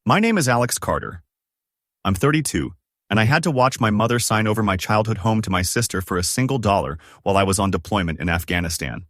My name is Alex Carter. I'm 32, and I had to watch my mother sign over my childhood home to my sister for a single dollar while I was on deployment in Afghanistan.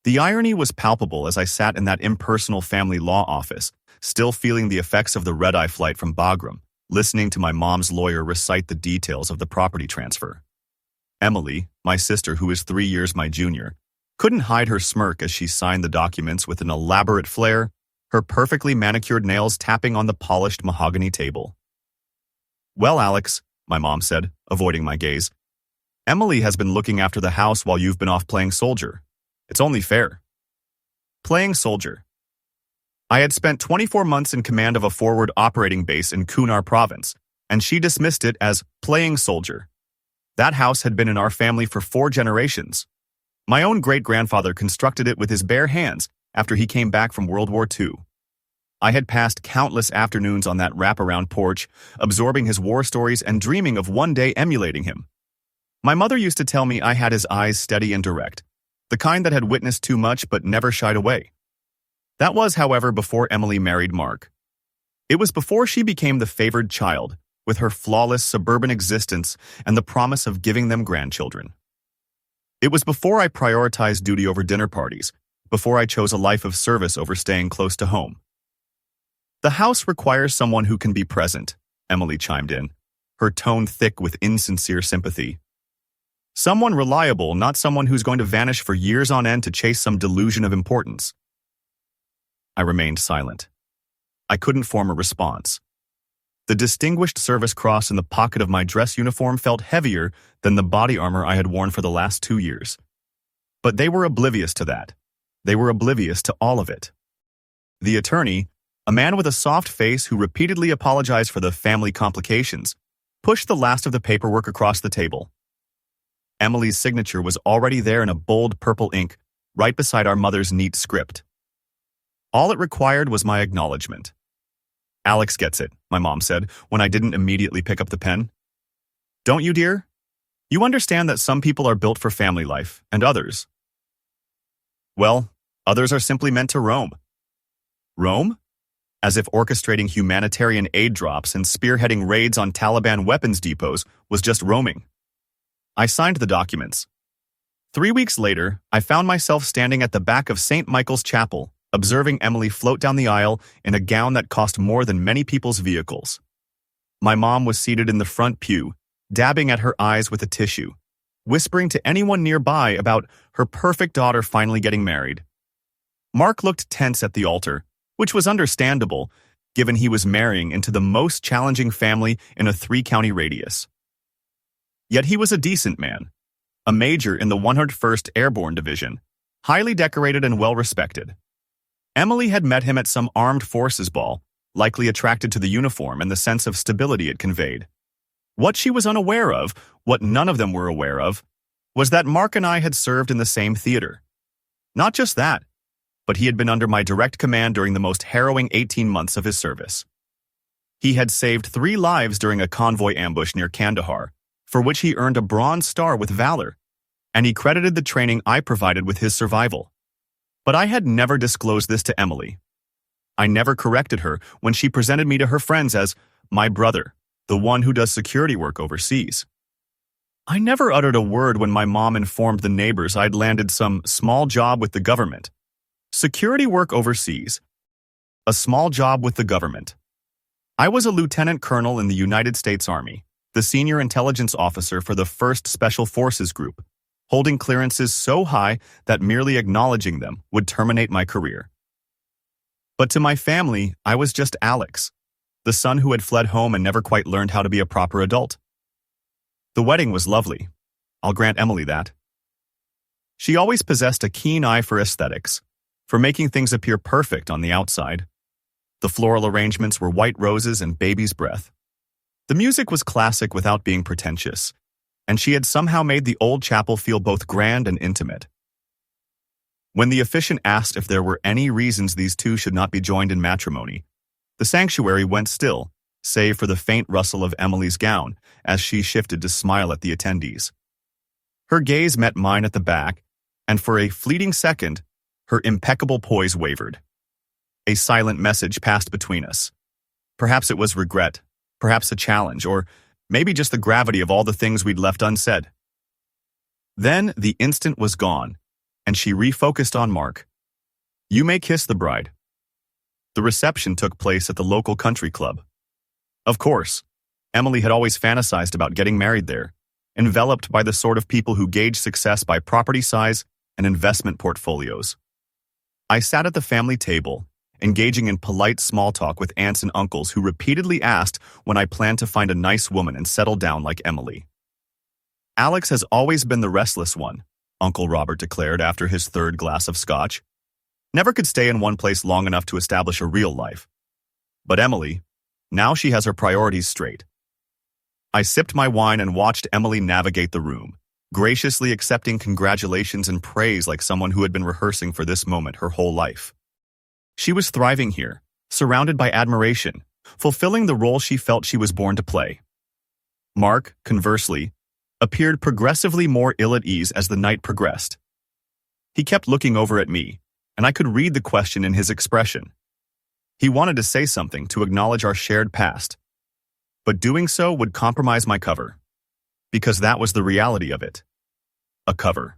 The irony was palpable as I sat in that impersonal family law office, still feeling the effects of the red-eye flight from Bagram, listening to my mom's lawyer recite the details of the property transfer. Emily, my sister who is 3 years my junior, couldn't hide her smirk as she signed the documents with an elaborate flair, her perfectly manicured nails tapping on the polished mahogany table. "Well, Alex," my mom said, avoiding my gaze, "Emily has been looking after the house while you've been off playing soldier. It's only fair." Playing soldier. I had spent 24 months in command of a forward operating base in Kunar province, and she dismissed it as playing soldier. That house had been in our family for 4 generations. My own great-grandfather constructed it with his bare hands after he came back from World War II. I had passed countless afternoons on that wraparound porch, absorbing his war stories and dreaming of one day emulating him. My mother used to tell me I had his eyes steady and direct, the kind that had witnessed too much but never shied away. That was, however, before Emily married Mark. It was before she became the favored child, with her flawless suburban existence and the promise of giving them grandchildren. It was before I prioritized duty over dinner parties, before I chose a life of service over staying close to home. "The house requires someone who can be present," Emily chimed in, her tone thick with insincere sympathy. "Someone reliable, not someone who's going to vanish for years on end to chase some delusion of importance." I remained silent. I couldn't form a response. The Distinguished Service Cross in the pocket of my dress uniform felt heavier than the body armor I had worn for the last 2 years. But they were oblivious to that. They were oblivious to all of it. The attorney, a man with a soft face who repeatedly apologized for the family complications, pushed the last of the paperwork across the table. Emily's signature was already there in a bold purple ink, right beside our mother's neat script. All it required was my acknowledgement. "Alex gets it," my mom said, when I didn't immediately pick up the pen. "Don't you, dear? You understand that some people are built for family life, and others. Well, others are simply meant to roam." Roam? As if orchestrating humanitarian aid drops and spearheading raids on Taliban weapons depots was just roaming. I signed the documents. 3 weeks later, I found myself standing at the back of St. Michael's Chapel, observing Emily float down the aisle in a gown that cost more than many people's vehicles. My mom was seated in the front pew, dabbing at her eyes with a tissue, whispering to anyone nearby about her perfect daughter finally getting married. Mark looked tense at the altar, which was understandable, given he was marrying into the most challenging family in a 3-county radius. Yet he was a decent man, a major in the 101st Airborne Division, highly decorated and well-respected. Emily had met him at some armed forces ball, likely attracted to the uniform and the sense of stability it conveyed. What she was unaware of, what none of them were aware of, was that Mark and I had served in the same theater. Not just that, but he had been under my direct command during the most harrowing 18 months of his service. He had saved 3 lives during a convoy ambush near Kandahar, for which he earned a Bronze Star with valor, and he credited the training I provided with his survival. But I had never disclosed this to Emily. I never corrected her when she presented me to her friends as my brother, the one who does security work overseas. I never uttered a word when my mom informed the neighbors I'd landed some small job with the government. Security work overseas. A small job with the government. I was a lieutenant colonel in the United States Army, the senior intelligence officer for the 1st Special Forces Group, holding clearances so high that merely acknowledging them would terminate my career. But to my family, I was just Alex, the son who had fled home and never quite learned how to be a proper adult. The wedding was lovely. I'll grant Emily that. She always possessed a keen eye for aesthetics, for making things appear perfect on the outside. The floral arrangements were white roses and baby's breath. The music was classic without being pretentious, and she had somehow made the old chapel feel both grand and intimate. When the officiant asked if there were any reasons these two should not be joined in matrimony, the sanctuary went still, save for the faint rustle of Emily's gown as she shifted to smile at the attendees. Her gaze met mine at the back, and for a fleeting second, her impeccable poise wavered. A silent message passed between us, Perhaps it was regret, perhaps a challenge, or maybe just the gravity of all the things we'd left unsaid. Then the instant was gone, and she refocused on Mark. "You may kiss the bride." The reception took place at the local country club. Of course, Emily had always fantasized about getting married there, enveloped by the sort of people who gauge success by property size and investment portfolios. I sat at the family table, engaging in polite small talk with aunts and uncles who repeatedly asked when I planned to find a nice woman and settle down like Emily. "Alex has always been the restless one," Uncle Robert declared after his third glass of scotch. "Never could stay in one place long enough to establish a real life. But Emily, now she has her priorities straight." I sipped my wine and watched Emily navigate the room, graciously accepting congratulations and praise like someone who had been rehearsing for this moment her whole life. She was thriving here, surrounded by admiration, fulfilling the role she felt she was born to play. Mark, conversely, appeared progressively more ill at ease as the night progressed. He kept looking over at me, and I could read the question in his expression. He wanted to say something to acknowledge our shared past, but doing so would compromise my cover, because that was the reality of it. A cover.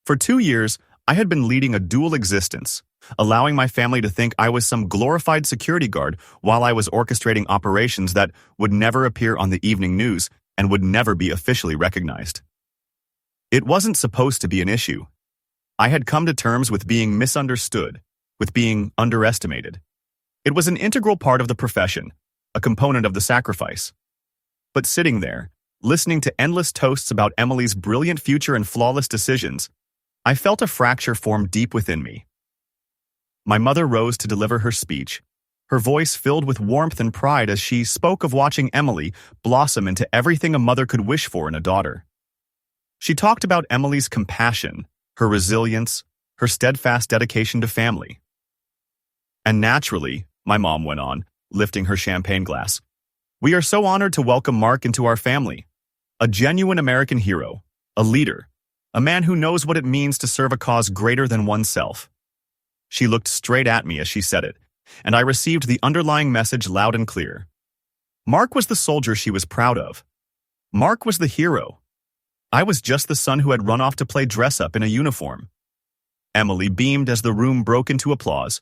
For 2 years, I had been leading a dual existence, allowing my family to think I was some glorified security guard while I was orchestrating operations that would never appear on the evening news and would never be officially recognized. It wasn't supposed to be an issue. I had come to terms with being misunderstood, with being underestimated. It was an integral part of the profession, a component of the sacrifice. But sitting there, listening to endless toasts about Emily's brilliant future and flawless decisions, I felt a fracture form deep within me. My mother rose to deliver her speech, her voice filled with warmth and pride as she spoke of watching Emily blossom into everything a mother could wish for in a daughter. She talked about Emily's compassion, her resilience, her steadfast dedication to family. "And naturally," my mom went on, lifting her champagne glass, "we are so honored to welcome Mark into our family. A genuine American hero, a leader, a man who knows what it means to serve a cause greater than oneself." She looked straight at me as she said it, and I received the underlying message loud and clear. Mark was the soldier she was proud of. Mark was the hero. I was just the son who had run off to play dress-up in a uniform. Emily beamed as the room broke into applause.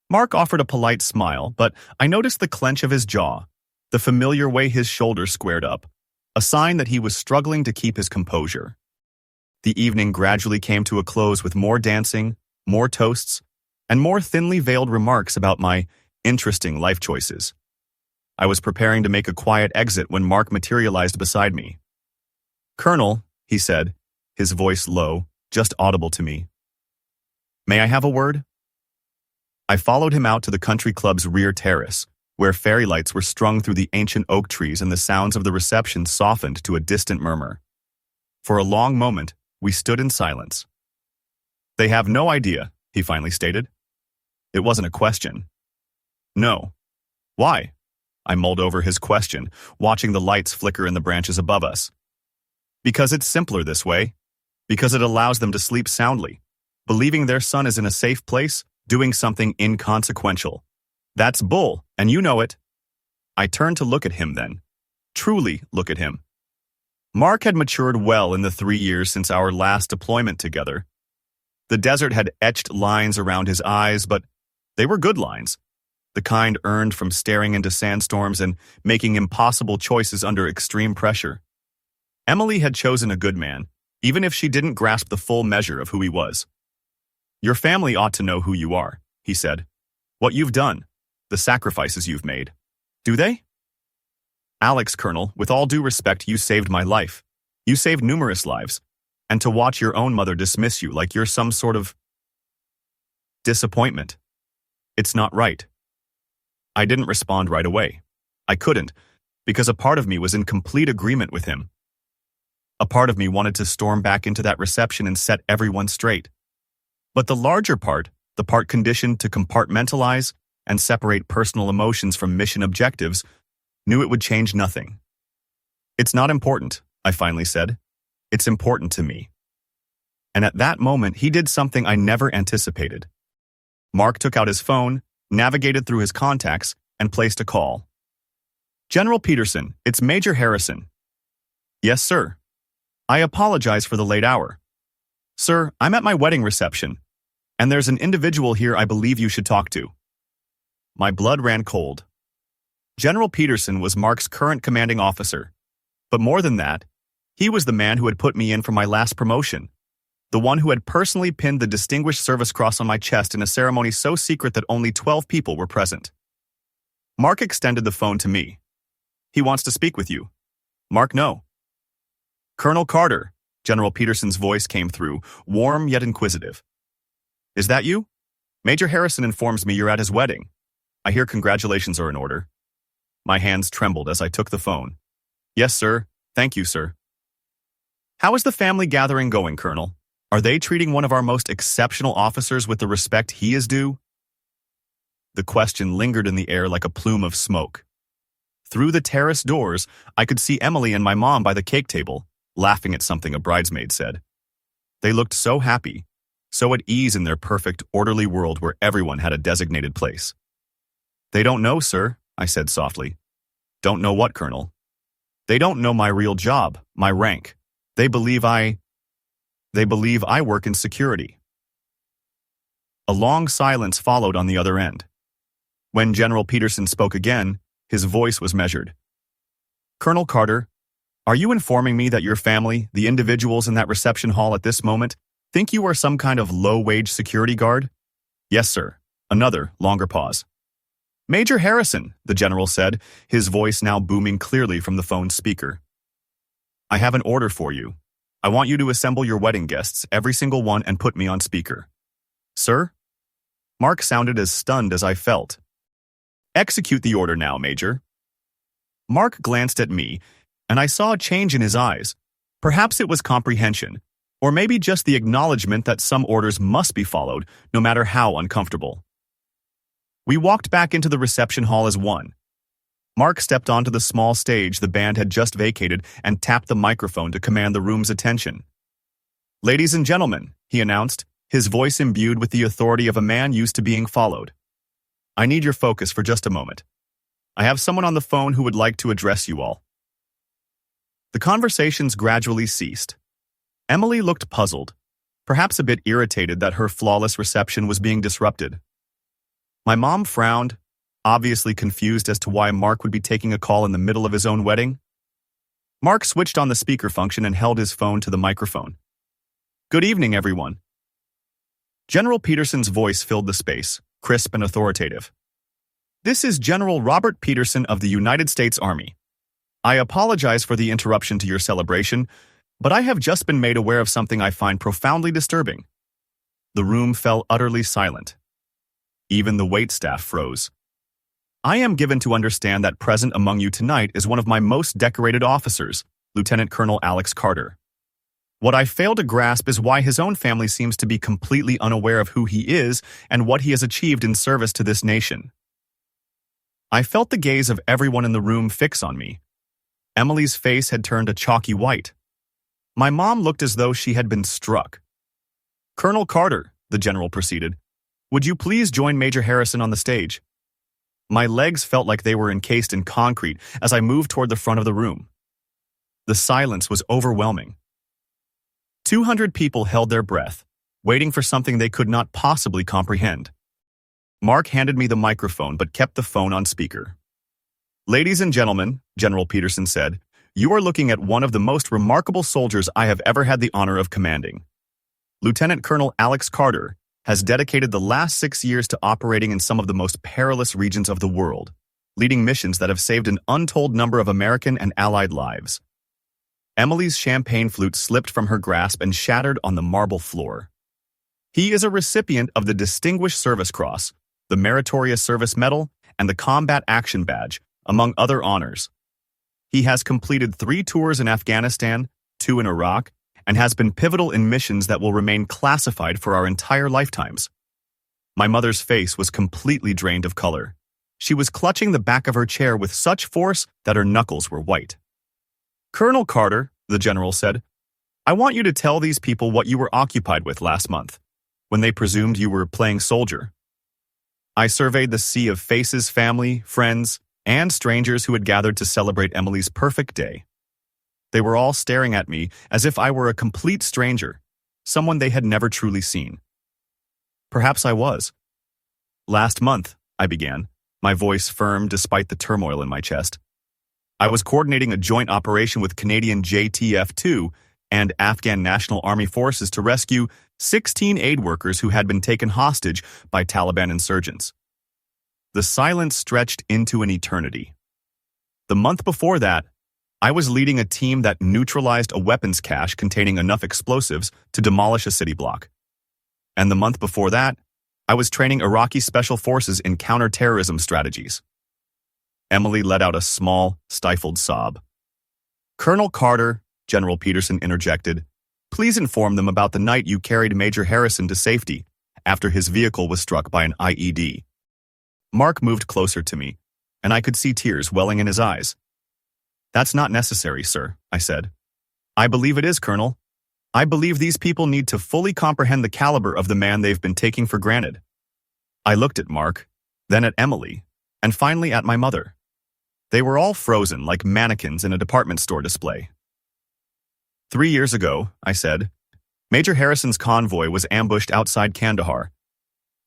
Mark offered a polite smile, but I noticed the clench of his jaw, the familiar way his shoulders squared up, a sign that he was struggling to keep his composure. The evening gradually came to a close with more dancing, more toasts, and more thinly veiled remarks about my interesting life choices. I was preparing to make a quiet exit when Mark materialized beside me. "Colonel," he said, his voice low, just audible to me. "May I have a word?" I followed him out to the country club's rear terrace, where fairy lights were strung through the ancient oak trees and the sounds of the reception softened to a distant murmur. For a long moment, we stood in silence. "They have no idea," he finally stated. It wasn't a question. "No." "Why?" I mulled over his question, watching the lights flicker in the branches above us. "Because it's simpler this way. Because it allows them to sleep soundly, believing their son is in a safe place, doing something inconsequential. That's bull, and you know it." I turned to look at him then. Truly look at him. Mark had matured well in the 3 years since our last deployment together. The desert had etched lines around his eyes, but they were good lines, the kind earned from staring into sandstorms and making impossible choices under extreme pressure. Emily had chosen a good man, even if she didn't grasp the full measure of who he was. "Your family ought to know who you are," he said. "What you've done, the sacrifices you've made. Do they?" "Alex, Colonel, with all due respect, you saved my life. You saved numerous lives. And to watch your own mother dismiss you like you're some sort of disappointment. It's not right." I didn't respond right away. I couldn't, because a part of me was in complete agreement with him. A part of me wanted to storm back into that reception and set everyone straight. But the larger part, the part conditioned to compartmentalize and separate personal emotions from mission objectives, knew it would change nothing. "It's not important," I finally said. "It's important to me." And at that moment, he did something I never anticipated. Mark took out his phone, navigated through his contacts, and placed a call. General Peterson, it's Major Harrison. Yes, sir. I apologize for the late hour. Sir, I'm at my wedding reception, and there's an individual here I believe you should talk to. My blood ran cold. General Peterson was Mark's current commanding officer. But more than that, he was the man who had put me in for my last promotion. The one who had personally pinned the Distinguished Service Cross on my chest in a ceremony so secret that only 12 people were present. Mark extended the phone to me. He wants to speak with you. Mark, no. Colonel Carter, General Peterson's voice came through, warm yet inquisitive. Is that you? Major Harrison informs me you're at his wedding. I hear congratulations are in order. My hands trembled as I took the phone. Yes, sir. Thank you, sir. How is the family gathering going, Colonel? Are they treating one of our most exceptional officers with the respect he is due? The question lingered in the air like a plume of smoke. Through the terrace doors, I could see Emily and my mom by the cake table, laughing at something a bridesmaid said. They looked so happy, so at ease in their perfect, orderly world where everyone had a designated place. They don't know, sir, I said softly. Don't know what, Colonel? They don't know my real job, my rank. They believe I work in security. A long silence followed on the other end. When General Peterson spoke again, his voice was measured. Colonel Carter, are you informing me that your family, the individuals in that reception hall at this moment, think you are some kind of low-wage security guard? Yes, sir. Another, longer pause. Major Harrison, the general said, his voice now booming clearly from the phone's speaker. I have an order for you. I want you to assemble your wedding guests, every single one, and put me on speaker. Sir? Mark sounded as stunned as I felt. Execute the order now, Major. Mark glanced at me, and I saw a change in his eyes. Perhaps it was comprehension, or maybe just the acknowledgement that some orders must be followed, no matter how uncomfortable. We walked back into the reception hall as one. Mark stepped onto the small stage the band had just vacated and tapped the microphone to command the room's attention. Ladies and gentlemen, he announced, his voice imbued with the authority of a man used to being followed. I need your focus for just a moment. I have someone on the phone who would like to address you all. The conversations gradually ceased. Emily looked puzzled, perhaps a bit irritated that her flawless reception was being disrupted. My mom frowned, obviously confused as to why Mark would be taking a call in the middle of his own wedding. Mark switched on the speaker function and held his phone to the microphone. Good evening, everyone. General Peterson's voice filled the space, crisp and authoritative. This is General Robert Peterson of the United States Army. I apologize for the interruption to your celebration, but I have just been made aware of something I find profoundly disturbing. The room fell utterly silent. Even the waitstaff froze. I am given to understand that present among you tonight is one of my most decorated officers, Lieutenant Colonel Alex Carter. What I fail to grasp is why his own family seems to be completely unaware of who he is and what he has achieved in service to this nation. I felt the gaze of everyone in the room fix on me. Emily's face had turned a chalky white. My mom looked as though she had been struck. Colonel Carter, the general proceeded, would you please join Major Harrison on the stage? My legs felt like they were encased in concrete as I moved toward the front of the room. The silence was overwhelming. 200 people held their breath, waiting for something they could not possibly comprehend. Mark handed me the microphone but kept the phone on speaker. Ladies and gentlemen, General Peterson said, you are looking at one of the most remarkable soldiers I have ever had the honor of commanding. Lieutenant Colonel Alex Carter has dedicated the last 6 years to operating in some of the most perilous regions of the world, leading missions that have saved an untold number of American and Allied lives. Emily's champagne flute slipped from her grasp and shattered on the marble floor. He is a recipient of the Distinguished Service Cross, the Meritorious Service Medal, and the Combat Action Badge, among other honors. He has completed 3 tours in Afghanistan, 2 in Iraq, and has been pivotal in missions that will remain classified for our entire lifetimes. My mother's face was completely drained of color. She was clutching the back of her chair with such force that her knuckles were white. Colonel Carter, the general said, I want you to tell these people what you were occupied with last month, when they presumed you were playing soldier. I surveyed the sea of faces, family, friends, and strangers who had gathered to celebrate Emily's perfect day. They were all staring at me as if I were a complete stranger, someone they had never truly seen. Perhaps I was. Last month, I began, my voice firm despite the turmoil in my chest. I was coordinating a joint operation with Canadian JTF-2 and Afghan National Army forces to rescue 16 aid workers who had been taken hostage by Taliban insurgents. The silence stretched into an eternity. The month before that, I was leading a team that neutralized a weapons cache containing enough explosives to demolish a city block. And the month before that, I was training Iraqi special forces in counter-terrorism strategies. Emily let out a small, stifled sob. "Colonel Carter," General Peterson interjected, "please inform them about the night you carried Major Harrison to safety after his vehicle was struck by an IED. Mark moved closer to me, and I could see tears welling in his eyes. "That's not necessary, sir," I said. "I believe it is, Colonel. I believe these people need to fully comprehend the caliber of the man they've been taking for granted." I looked at Mark, then at Emily, and finally at my mother. They were all frozen like mannequins in a department store display. 3 years ago, I said, Major Harrison's convoy was ambushed outside Kandahar.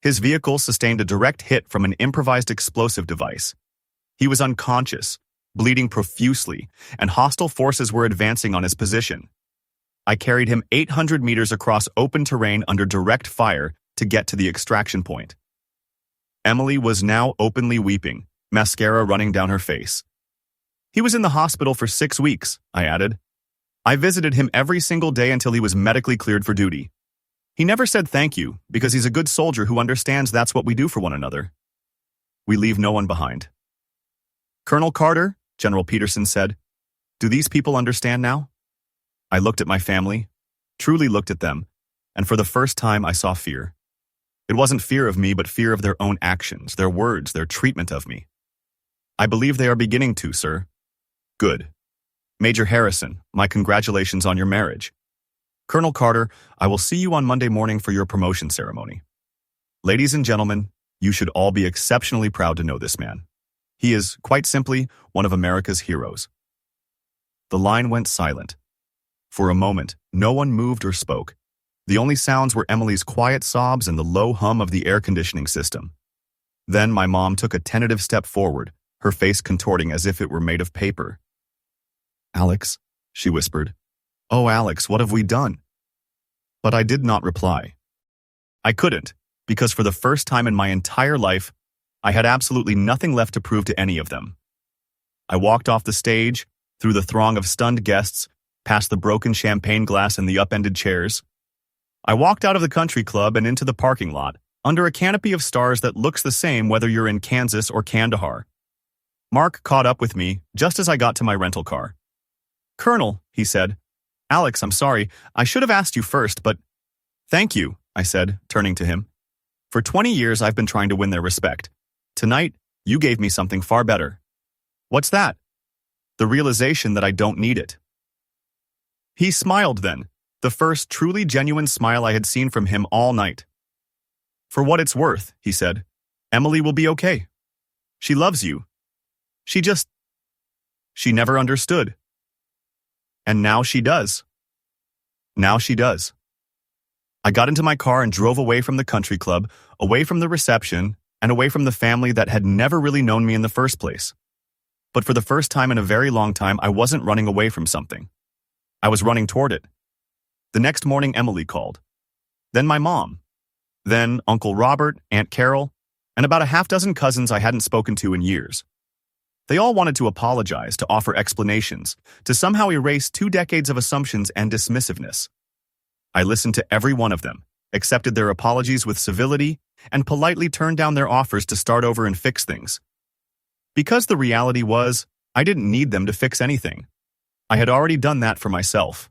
His vehicle sustained a direct hit from an improvised explosive device. He was unconscious, bleeding profusely, and hostile forces were advancing on his position. I carried him 800 meters across open terrain under direct fire to get to the extraction point. Emily was now openly weeping, mascara running down her face. "He was in the hospital for 6 weeks, I added. "I visited him every single day until he was medically cleared for duty. He never said thank you because he's a good soldier who understands that's what we do for one another. We leave no one behind." "Colonel Carter," General Peterson said, "do these people understand now?" I looked at my family, truly looked at them, and for the first time I saw fear. It wasn't fear of me, but fear of their own actions, their words, their treatment of me. "I believe they are beginning to, sir." "Good. Major Harrison, my congratulations on your marriage. Colonel Carter, I will see you on Monday morning for your promotion ceremony. Ladies and gentlemen, you should all be exceptionally proud to know this man. He is, quite simply, one of America's heroes." The line went silent. For a moment, no one moved or spoke. The only sounds were Emily's quiet sobs and the low hum of the air conditioning system. Then my mom took a tentative step forward, her face contorting as if it were made of paper. "Alex," she whispered. "Oh, Alex, what have we done?" But I did not reply. I couldn't, because for the first time in my entire life, I had absolutely nothing left to prove to any of them. I walked off the stage, through the throng of stunned guests, past the broken champagne glass and the upended chairs. I walked out of the country club and into the parking lot, under a canopy of stars that looks the same whether you're in Kansas or Kandahar. Mark caught up with me just as I got to my rental car. "Colonel," he said. "Alex, I'm sorry. I should have asked you first, but—" "Thank you," I said, turning to him. "For 20 years I've been trying to win their respect. Tonight, you gave me something far better." "What's that?" "The realization that I don't need it." He smiled then, the first truly genuine smile I had seen from him all night. "For what it's worth," he said, "Emily will be okay. She loves you. She never understood. And now she does. Now she does." I got into my car and drove away from the country club, away from the reception, and away from the family that had never really known me in the first place. But for the first time in a very long time, I wasn't running away from something. I was running toward it. The next morning, Emily called. Then my mom. Then Uncle Robert, Aunt Carol, and about a half-dozen cousins I hadn't spoken to in years. They all wanted to apologize, to offer explanations, to somehow erase 2 decades of assumptions and dismissiveness. I listened to every one of them, accepted their apologies with civility, and politely turned down their offers to start over and fix things. Because the reality was, I didn't need them to fix anything. I had already done that for myself.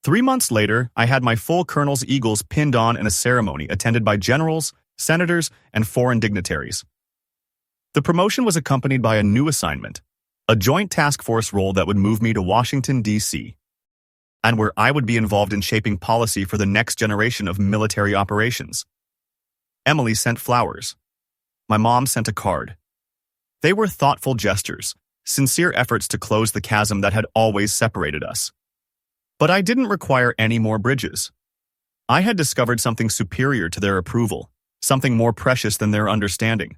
3 months later, I had my full colonel's eagles pinned on in a ceremony attended by generals, senators, and foreign dignitaries. The promotion was accompanied by a new assignment, a joint task force role that would move me to Washington, D.C., and where I would be involved in shaping policy for the next generation of military operations. Emily sent flowers. My mom sent a card. They were thoughtful gestures, sincere efforts to close the chasm that had always separated us. But I didn't require any more bridges. I had discovered something superior to their approval, something more precious than their understanding.